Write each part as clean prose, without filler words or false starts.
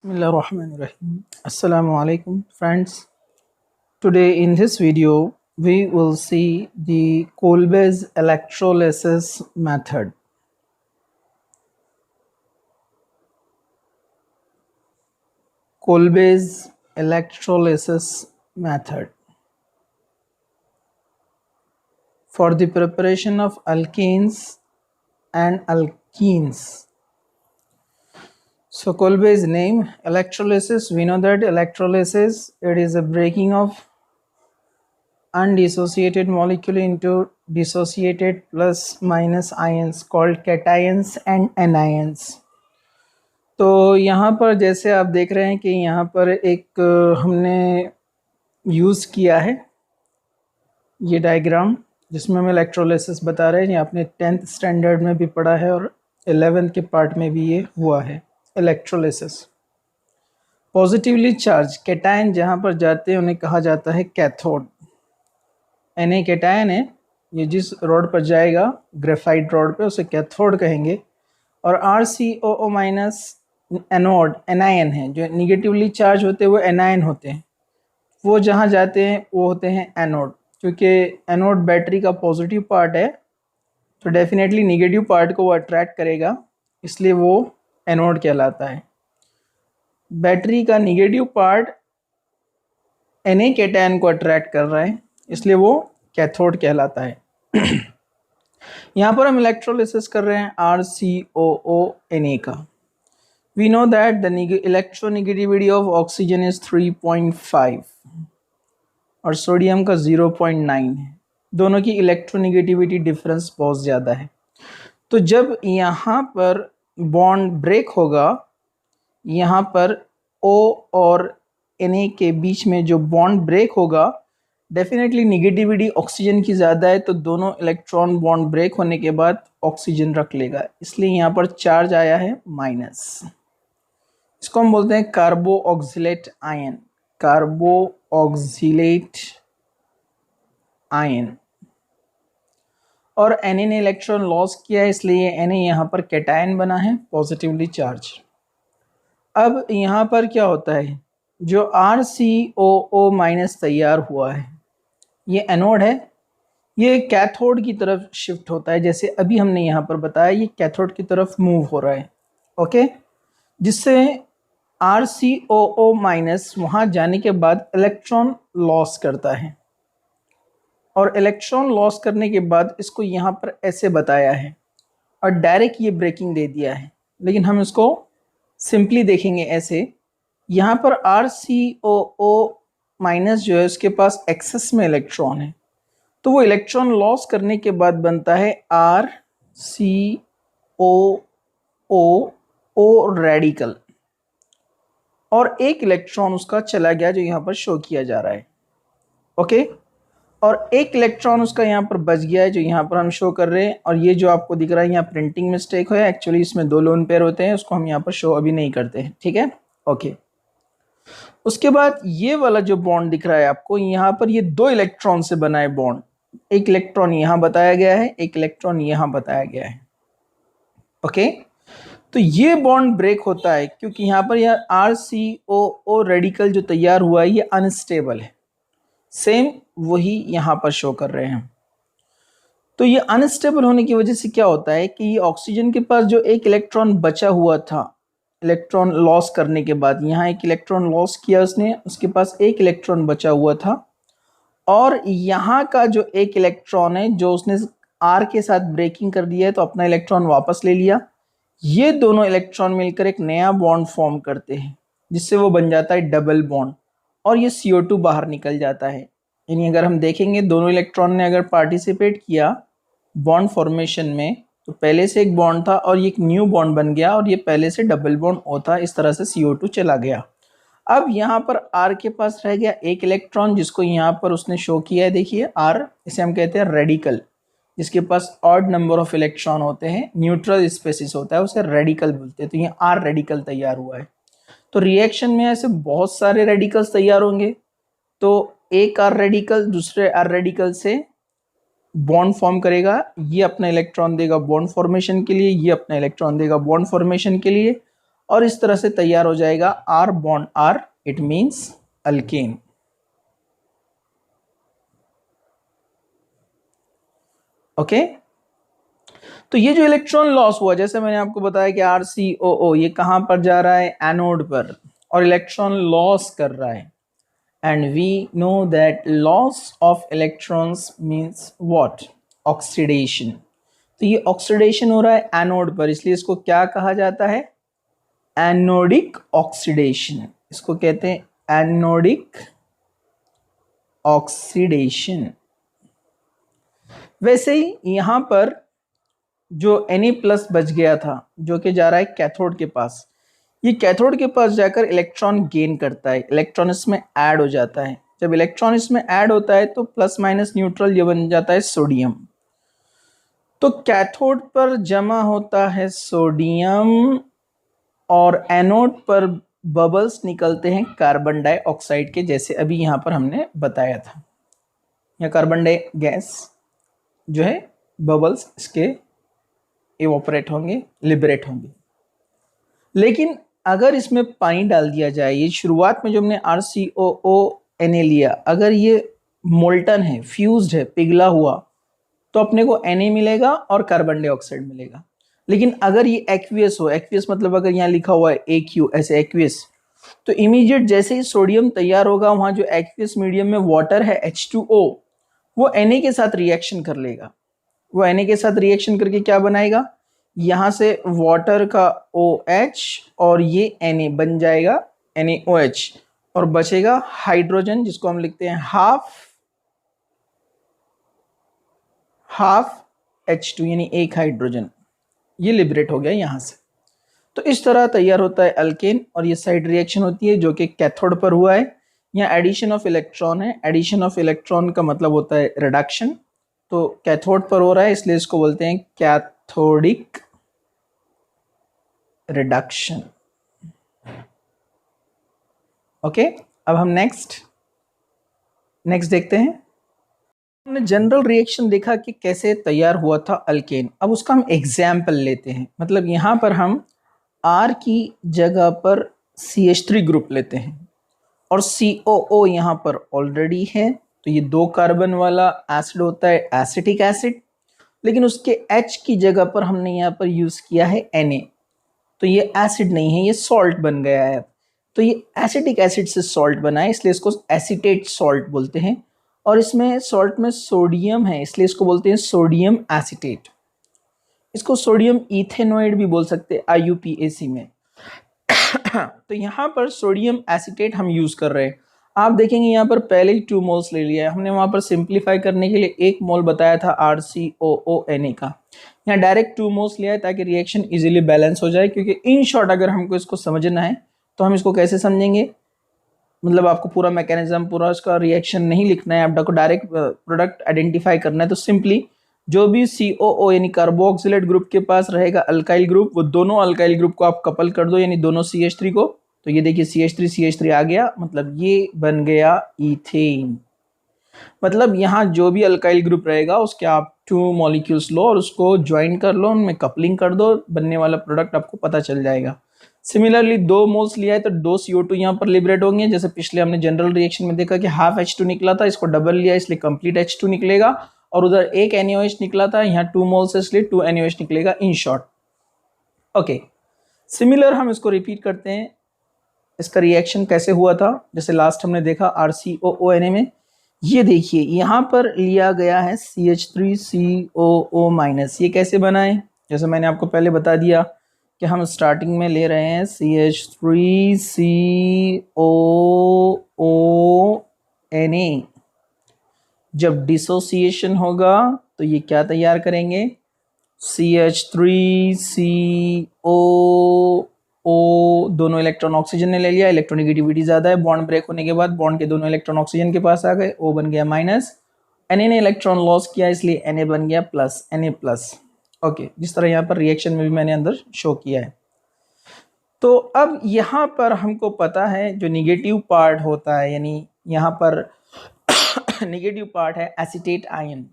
Bismillahirrahmanirrahim. Assalamu alaikum friends. Today in this video we will see the Kolbe's electrolysis method. Kolbe's electrolysis method for the preparation of alkanes and alkenes. So Kolbe's name, electrolysis, we know that electrolysis, it is a breaking of undissociated molecule into dissociated plus minus ions called cations and anions. तो यहाँ पर जैसे आप देख रहे हैं कि यहाँ पर एक हमने यूज़ किया है ये डायग्राम जिसमें हम इलेक्ट्रोलिसिस बता रहे हैं। ये आपने 10th स्टैंडर्ड में भी पढ़ा है और 11th के पार्ट में भी ये हुआ है इलेक्ट्रोलिसिस। पॉजिटिवली चार्ज कैटायन जहाँ पर जाते हैं उन्हें कहा जाता है कैथोड। Na कैटायन है, ये जिस रॉड पर जाएगा ग्रेफाइट रॉड पे उसे कैथोड कहेंगे। और RCOO माइनस एनोड एनायन है, जो निगेटिवली चार्ज होते हैं वो एनायन होते हैं, वो जहाँ जाते हैं वो होते हैं एनोड। क्योंकि एनोड बैटरी का पॉजिटिव पार्ट है तो डेफिनेटली निगेटिव पार्ट को वो अट्रैक्ट करेगा, इसलिए वो एनोड कहलाता है। बैटरी का निगेटिव पार्ट Na कैटायन को अट्रैक्ट कर रहा है, इसलिए वो कैथोड कहलाता है। यहाँ पर हम इलेक्ट्रोलिसिस कर रहे हैं RCOO Na का। We know that the electronegativity of oxygen is 3.5 और सोडियम का 0.9 है। दोनों की इलेक्ट्रोनेगेटिविटी डिफरेंस बहुत ज़्यादा है। तो जब यहाँ पर बॉन्ड ब्रेक होगा, यहाँ पर O और Na के बीच में जो बॉन्ड ब्रेक होगा, डेफिनेटली निगेटिविटी ऑक्सीजन की ज़्यादा है, तो दोनों इलेक्ट्रॉन बॉन्ड ब्रेक होने के बाद ऑक्सीजन रख लेगा, इसलिए यहाँ पर चार्ज आया है माइनस। इसको हम बोलते हैं कार्बो ऑक्सिलेट आयन, कार्बो ऑक्सिलेट आयन। और Na ने इलेक्ट्रॉन लॉस किया है, इसलिए Na यहाँ पर कैटायन बना है, पॉजिटिवली चार्ज। अब यहाँ पर क्या होता है, जो RCOO माइनस तैयार हुआ है ये एनोड है, ये कैथोड की तरफ शिफ्ट होता है। जैसे अभी हमने यहाँ पर बताया ये कैथोड की तरफ मूव हो रहा है, ओके। जिससे RCOO माइनस वहाँ जाने के बाद इलेक्ट्रॉन लॉस करता है, और इलेक्ट्रॉन लॉस करने के बाद इसको यहाँ पर ऐसे बताया है और डायरेक्ट ये ब्रेकिंग दे दिया है, लेकिन हम इसको सिंपली देखेंगे ऐसे। यहाँ पर RCOO माइनस जो है उसके पास एक्सेस में इलेक्ट्रॉन है, तो वो इलेक्ट्रॉन लॉस करने के बाद बनता है RCOO रेडिकल, और एक इलेक्ट्रॉन उसका चला गया जो यहाँ पर शो किया जा रहा है, ओके। और एक इलेक्ट्रॉन उसका यहाँ पर बच गया है जो यहाँ पर हम शो कर रहे हैं। और ये जो आपको दिख रहा है यहाँ प्रिंटिंग मिस्टेक है, एक्चुअली इसमें 2 लोन पेयर होते हैं, उसको हम यहाँ पर शो अभी नहीं करते हैं, ठीक है, ओके। उसके बाद ये वाला जो बॉन्ड दिख रहा है आपको, यहाँ पर ये 2 इलेक्ट्रॉन से बना है बॉन्ड। एक इलेक्ट्रॉन यहाँ बताया गया है, एक इलेक्ट्रॉन यहाँ बताया गया है, ओके। तो ये बॉन्ड ब्रेक होता है क्योंकि यहाँ पर यह RCOO रेडिकल जो तैयार हुआ है ये अनस्टेबल है। सेम वही यहाँ पर शो कर रहे हैं। तो ये अनस्टेबल होने की वजह से क्या होता है कि ये ऑक्सीजन के पास जो एक इलेक्ट्रॉन बचा हुआ था, इलेक्ट्रॉन लॉस करने के बाद यहाँ एक इलेक्ट्रॉन लॉस किया उसने, उसके पास एक इलेक्ट्रॉन बचा हुआ था, और यहाँ का जो एक इलेक्ट्रॉन है जो उसने R के साथ ब्रेकिंग कर दिया है तो अपना इलेक्ट्रॉन वापस ले लिया। ये दोनों इलेक्ट्रॉन मिलकर एक नया बॉन्ड फॉर्म करते हैं जिससे वो बन जाता है डबल बॉन्ड, और ये CO2 बाहर निकल जाता है। यानी अगर हम देखेंगे दोनों इलेक्ट्रॉन ने अगर पार्टिसिपेट किया बॉन्ड फॉर्मेशन में, तो पहले से एक बॉन्ड था और ये एक न्यू बॉन्ड बन गया, और ये पहले से डबल बॉन्ड होता, इस तरह से CO2 चला गया। अब यहाँ पर R के पास रह गया एक इलेक्ट्रॉन जिसको यहाँ पर उसने शो किया है, देखिए R, इसे हम कहते हैं रेडिकल, जिसके पास ऑड नंबर ऑफ इलेक्ट्रॉन होते हैं, न्यूट्रल स्पेसिस होता है, उसे रेडिकल बोलते हैं। तो ये R रेडिकल तैयार हुआ है। तो रिएक्शन में ऐसे बहुत सारे रेडिकल्स तैयार होंगे, तो एक R रेडिकल दूसरे R रेडिकल से बॉन्ड फॉर्म करेगा, ये अपना इलेक्ट्रॉन देगा बॉन्ड फॉर्मेशन के लिए, ये अपना इलेक्ट्रॉन देगा बॉन्ड फॉर्मेशन के लिए, और इस तरह से तैयार हो जाएगा R bond R, it means alkane. Okay, तो ये जो इलेक्ट्रॉन लॉस हुआ, जैसे मैंने आपको बताया कि RCOO ये कहां पर जा रहा है, एनोड पर, और इलेक्ट्रॉन लॉस कर रहा है। And we know that loss of electrons means what, oxidation. तो ये ऑक्सीडेशन हो रहा है एनोड पर, इसलिए इसको क्या कहा जाता है, एनोडिक ऑक्सीडेशन। इसको कहते हैं एनोडिक ऑक्सीडेशन। वैसे ही यहां पर जो Na+ बच गया था, जो कि जा रहा है कैथोड के पास, ये कैथोड के पास जाकर इलेक्ट्रॉन गेन करता है, इलेक्ट्रॉन इसमें ऐड हो जाता है। जब इलेक्ट्रॉन इसमें ऐड होता है तो प्लस माइनस न्यूट्रल ये बन जाता है सोडियम। तो कैथोड पर जमा होता है सोडियम और एनोड पर बबल्स निकलते हैं कार्बन डाइऑक्साइड के, जैसे अभी यहां पर हमने बताया था। या कार्बन डाई गैस जो है, बबल्स इसके इवोपरेट होंगे, लिबरेट होंगे। लेकिन अगर इसमें पानी डाल दिया जाए, ये शुरुआत में जो हमने RCOO Na लिया, अगर ये मोल्टन है, फ्यूज्ड है, पिघला हुआ, तो अपने को Na मिलेगा और कार्बन डाइऑक्साइड मिलेगा। लेकिन अगर ये एक्वियस हो, एक्वियस मतलब अगर यहाँ लिखा हुआ है AQ, ऐसे एक्वियस, तो इमीडिएट जैसे ही सोडियम तैयार होगा, वहां जो एक्वियस मीडियम में वाटर है H2O, वो Na के साथ रिएक्शन कर लेगा। वो Na के साथ रिएक्शन करके क्या बनाएगा, यहां से वाटर का OH और ये Na बन जाएगा NaOH, और बचेगा हाइड्रोजन, जिसको हम लिखते हैं हाफ H2, यानी एक हाइड्रोजन, ये लिबरेट हो गया यहां से। तो इस तरह तैयार होता है अल्केन, और ये साइड रिएक्शन होती है जो कि कैथोड पर हुआ है। यहाँ एडिशन ऑफ इलेक्ट्रॉन है, एडिशन ऑफ इलेक्ट्रॉन का मतलब होता है रिडक्शन, तो कैथोड पर हो रहा है, इसलिए इसको बोलते हैं कैथोडिक रिडक्शन। ओके, अब हम नेक्स्ट देखते हैं। हमने जनरल रिएक्शन देखा कि कैसे तैयार हुआ था अल्केन, अब उसका हम एग्जाम्पल लेते हैं। मतलब यहाँ पर हम R की जगह पर CH3 ग्रुप लेते हैं, और COO यहाँ पर ऑलरेडी है, तो ये 2 कार्बन वाला एसिड होता है, एसिटिक एसिड। लेकिन उसके H की जगह पर हमने यहाँ पर यूज किया है Na, तो ये एसिड नहीं है, ये सॉल्ट बन गया है। तो ये एसिटिक एसिड से सॉल्ट बना है, इसलिए इसको एसीटेट सॉल्ट बोलते हैं। और इसमें सॉल्ट में सोडियम है, इसलिए इसको बोलते हैं सोडियम एसीटेट। इसको सोडियम इथेनॉइड भी बोल सकते हैं IUPAC में। तो यहाँ पर सोडियम एसीटेट हम यूज कर रहे हैं। आप देखेंगे यहाँ पर पहले ही 2 मोल्स ले लिया है हमने, वहां पर सिंप्लीफाई करने के लिए 1 मोल बताया था RCOO Na का, यहाँ डायरेक्ट 2 मोल्स लिया है ताकि रिएक्शन इजीली बैलेंस हो जाए। क्योंकि इन शॉर्ट अगर हमको इसको समझना है तो हम इसको कैसे समझेंगे, मतलब आपको पूरा मैकेनिज्म, पूरा उसका रिएक्शन नहीं लिखना है, आपको डायरेक्ट प्रोडक्ट आइडेंटिफाई करना है। तो सिंपली जो भी COO यानी कार्बोक्सिलेट ग्रुप के पास रहेगा अल्काइल ग्रुप, वो दोनों अल्काइल ग्रुप को आप कपल कर दो, यानी दोनों CH3 को। तो ये देखिए CH3 आ गया, मतलब ये बन गया इथेन। मतलब यहाँ जो भी अल्काइल ग्रुप रहेगा उसके आप 2 मॉलिक्यूल्स लो और उसको ज्वाइन कर लो, उनमें कपलिंग कर दो, बनने वाला प्रोडक्ट आपको पता चल जाएगा। सिमिलरली 2 मोल्स लिया है तो 2 CO2 यहाँ पर लिबरेट होंगे। जैसे पिछले हमने जनरल रिएक्शन में देखा कि हाफ H2 निकला था, इसको डबल लिया इसलिए कंप्लीट H2 निकलेगा, और उधर एक NaOH निकला था, यहाँ 2 मोल्स है इसलिए 2 NaOH निकलेगा इन शॉर्ट। ओके, सिमिलर हम इसको रिपीट करते हैं, इसका रिएक्शन कैसे हुआ था जैसे लास्ट हमने देखा RCOO Na में। ये देखिए यहाँ पर लिया गया है CH3COO-, ये कैसे बनाए, जैसे मैंने आपको पहले बता दिया कि हम स्टार्टिंग में ले रहे हैं CH3COO-Na, जब डिसोसिएशन होगा तो ये क्या तैयार करेंगे, CH3CO, दोनों इलेक्ट्रॉन ऑक्सीजन ने ले लिया, इलेक्ट्रोनेगेटिविटी ज्यादा है, बॉन्ड ब्रेक होने के बाद बॉन्ड के दोनों इलेक्ट्रॉन ऑक्सीजन के पास आ गए, O बन गया माइनस, Na ने इलेक्ट्रॉन लॉस किया इसलिए Na बन गया प्लस, Na+। ओके, जिस तरह यहाँ पर रिएक्शन में भी मैंने अंदर शो किया है। तो अब यहाँ पर हमको पता है जो निगेटिव पार्ट होता है, यानी यहाँ पर निगेटिव पार्ट है एसीटेट आयन,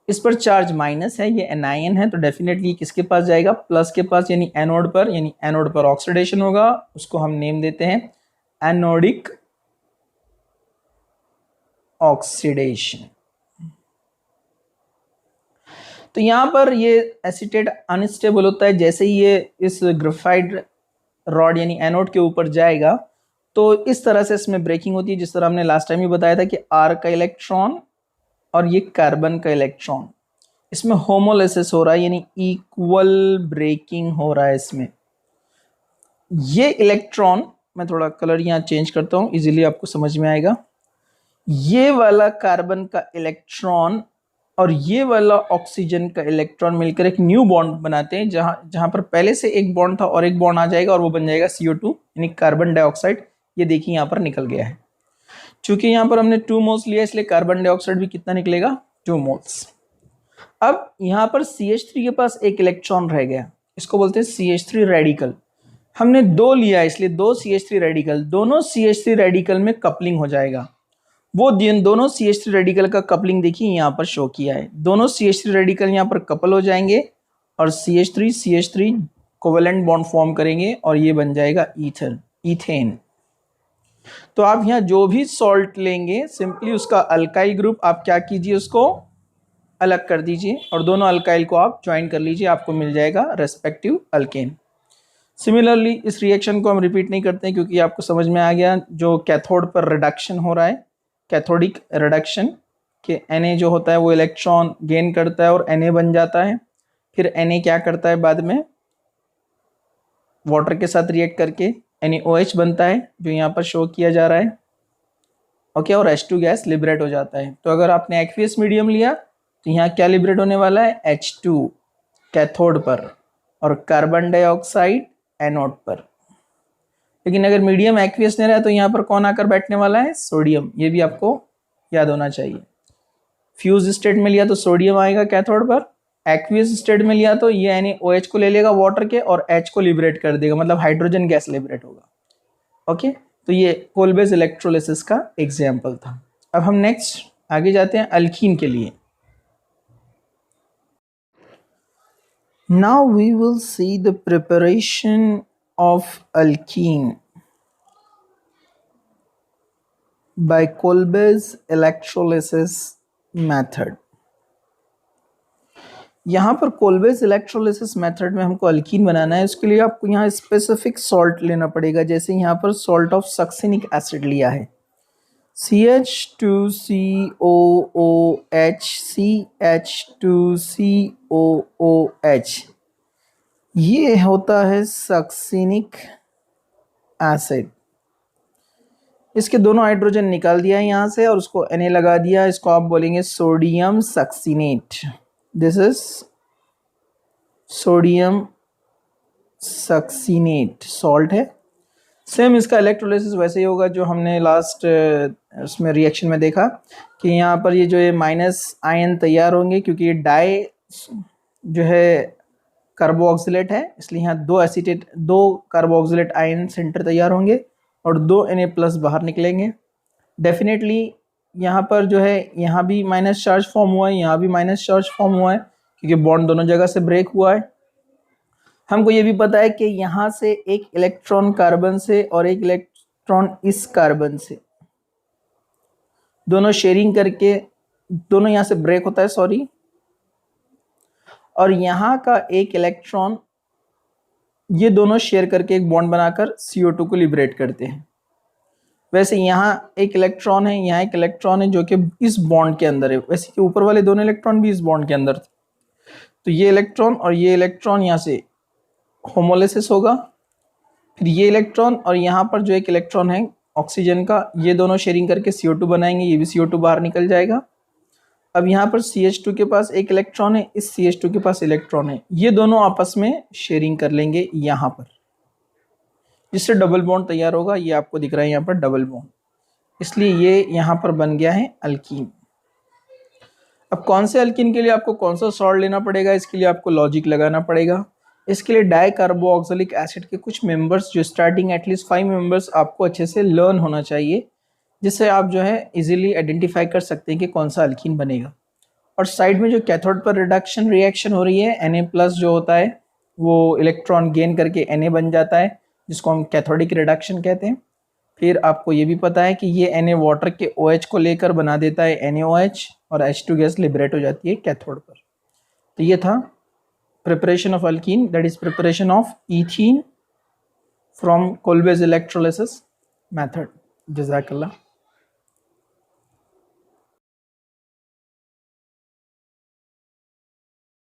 इस पर चार्ज माइनस है, ये एनायन है, तो डेफिनेटली किसके पास जाएगा, प्लस के पास, यानी एनोड पर, यानी एनोड पर ऑक्सीडेशन होगा, उसको हम नेम देते हैं एनोडिक ऑक्सीडेशन। तो यहां पर ये एसीटेट अनस्टेबल होता है, जैसे ही ये इस ग्रेफाइट रॉड यानी एनोड के ऊपर जाएगा तो इस तरह से इसमें ब्रेकिंग होती है, जिस तरह हमने लास्ट टाइम ही बताया था कि आर का इलेक्ट्रॉन और ये कार्बन का इलेक्ट्रॉन, इसमें होमोलिसिस हो रहा है, यानी इक्वल ब्रेकिंग हो रहा है इसमें। ये इलेक्ट्रॉन, मैं थोड़ा कलर यहाँ चेंज करता हूँ इजीली आपको समझ में आएगा, ये वाला कार्बन का इलेक्ट्रॉन और ये वाला ऑक्सीजन का इलेक्ट्रॉन मिलकर एक न्यू बॉन्ड बनाते हैं, जहां पर पहले से एक बॉन्ड था और एक बॉन्ड आ जाएगा और वो बन जाएगा CO2 यानी कार्बन डाइऑक्साइड। ये देखिए यहाँ पर निकल गया है, चूंकि यहाँ पर हमने 2 मोल्स लिया इसलिए कार्बन डाइऑक्साइड भी कितना निकलेगा, 2 मोल्स। अब यहाँ पर CH3 के पास एक इलेक्ट्रॉन रह गया, इसको बोलते हैं CH3 रेडिकल। हमने 2 लिया इसलिए 2 CH3 रेडिकल, दोनों CH3 रेडिकल में कपलिंग हो जाएगा। वो दोनों CH3 रेडिकल का कपलिंग देखिए यहाँ पर शो किया है, दोनों CH3 रेडिकल यहाँ पर कपल हो जाएंगे और CH3 कोवेलेंट बॉन्ड फॉर्म करेंगे और ये बन जाएगा ईथेन। तो आप यहाँ जो भी सॉल्ट लेंगे सिंपली उसका अल्काइल ग्रुप आप क्या कीजिए, उसको अलग कर दीजिए और दोनों अल्काइल को आप ज्वाइन कर लीजिए, आपको मिल जाएगा रेस्पेक्टिव अल्केन। सिमिलरली इस रिएक्शन को हम रिपीट नहीं करते हैं क्योंकि आपको समझ में आ गया, जो कैथोड पर रिडक्शन हो रहा है, कैथोडिक रिडक्शन के Na जो होता है वो इलेक्ट्रॉन गेन करता है और Na बन जाता है, फिर Na क्या करता है बाद में वाटर के साथ रिएक्ट करके NaOH बनता है जो यहाँ पर शो किया जा रहा है, ओके, और H2 गैस लिबरेट हो जाता है। तो अगर आपने एक्वियस मीडियम लिया तो यहाँ क्या लिबरेट होने वाला है, H2 कैथोड पर और कार्बन डाइऑक्साइड एनोड पर। लेकिन अगर मीडियम एक्वियस नहीं रहा तो यहाँ पर कौन आकर बैठने वाला है, सोडियम। ये भी आपको याद होना चाहिए। फ्यूज स्टेट में लिया तो सोडियम आएगा कैथोड पर, एक्वियस स्टेट में लिया तो ये NaOH को ले लेगा वाटर के और H को लिबरेट कर देगा, मतलब हाइड्रोजन गैस लिबरेट होगा। ओके, तो ये कोलबेज इलेक्ट्रोलिसिस का एग्जाम्पल था। अब हम नेक्स्ट आगे जाते हैं अल्कीन के लिए। Now we will see the preparation of alkene by Kolbe's electrolysis method। यहाँ पर कोल्बेज इलेक्ट्रोलिसिस मेथड में हमको अल्कीन बनाना है, उसके लिए आपको यहाँ स्पेसिफिक सॉल्ट लेना पड़ेगा। जैसे यहाँ पर सॉल्ट ऑफ सक्सिनिक एसिड लिया है, CH2COOH, ये होता है सक्सिनिक एसिड। इसके दोनों हाइड्रोजन निकाल दिया है यहाँ से और उसको Na लगा दिया, इसको आप बोलेंगे sodium succinate. This is sodium succinate salt है। सेम इसका इलेक्ट्रोलिसिस वैसे ही होगा जो हमने लास्ट उसमें रिएक्शन में देखा कि यहाँ पर ये जो है माइनस आयन तैयार होंगे, क्योंकि ये डाई जो है कार्बोक्सिलेट है, इसलिए यहाँ दो कार्बोक्सिलेट आयन सेंटर तैयार होंगे और 2 Na+ बाहर निकलेंगे। डेफिनेटली यहाँ पर जो है यहाँ भी माइनस चार्ज फॉर्म हुआ है, यहाँ भी माइनस चार्ज फॉर्म हुआ है, क्योंकि बॉन्ड दोनों जगह से ब्रेक हुआ है। हमको ये भी पता है कि यहाँ से एक इलेक्ट्रॉन कार्बन से और एक इलेक्ट्रॉन इस कार्बन से दोनों शेयरिंग करके दोनों यहाँ से ब्रेक होता है, सॉरी, और यहाँ का एक इलेक्ट्रॉन ये दोनों शेयर करके एक बॉन्ड बनाकर CO2 को लिबरेट करते हैं। वैसे यहाँ एक इलेक्ट्रॉन है, यहाँ एक इलेक्ट्रॉन है जो कि इस बॉन्ड के अंदर है, वैसे कि ऊपर वाले दोनों इलेक्ट्रॉन भी इस बॉन्ड के अंदर थे। तो ये इलेक्ट्रॉन और ये इलेक्ट्रॉन यहाँ से होमोलिसिस होगा, फिर ये इलेक्ट्रॉन और यहाँ पर जो एक इलेक्ट्रॉन है ऑक्सीजन का, ये दोनों शेयरिंग करके CO2 बनाएंगे, ये भी CO2 बाहर निकल जाएगा। अब यहाँ पर CH2 के पास एक इलेक्ट्रॉन है, इस CH2 के पास इलेक्ट्रॉन है, ये दोनों आपस में शेयरिंग कर लेंगे यहाँ पर, जिससे डबल बॉन्ड तैयार होगा। ये आपको दिख रहा है यहाँ पर डबल बॉन्ड, इसलिए ये यहाँ पर बन गया है अल्कीन। अब कौन से अल्कीन के लिए आपको कौन सा सॉल्ट लेना पड़ेगा, इसके लिए आपको लॉजिक लगाना पड़ेगा। इसके लिए डाई कार्बोक्सिलिक एसिड के कुछ मेंबर्स, जो स्टार्टिंग एटलीस्ट 5 मेंबर्स आपको अच्छे से लर्न होना चाहिए, जिससे आप जो है इजीली आइडेंटिफाई कर सकते हैं कि कौन सा अल्कीन बनेगा। और साइड में जो कैथोड पर रिडक्शन रिएक्शन हो रही है Na+ जो होता है वो इलेक्ट्रॉन गेन करके Na बन जाता है, जिसको हम कैथोडिक रिडक्शन कहते हैं। फिर आपको ये भी पता है कि ये Na वाटर के OH को लेकर बना देता है NaOH और H2 गैस लिबरेट हो जाती है कैथोड पर। तो ये था preparation of alkene, that is preparation of ethene from Kolbe's electrolysis method. जज़ाकल्लाह।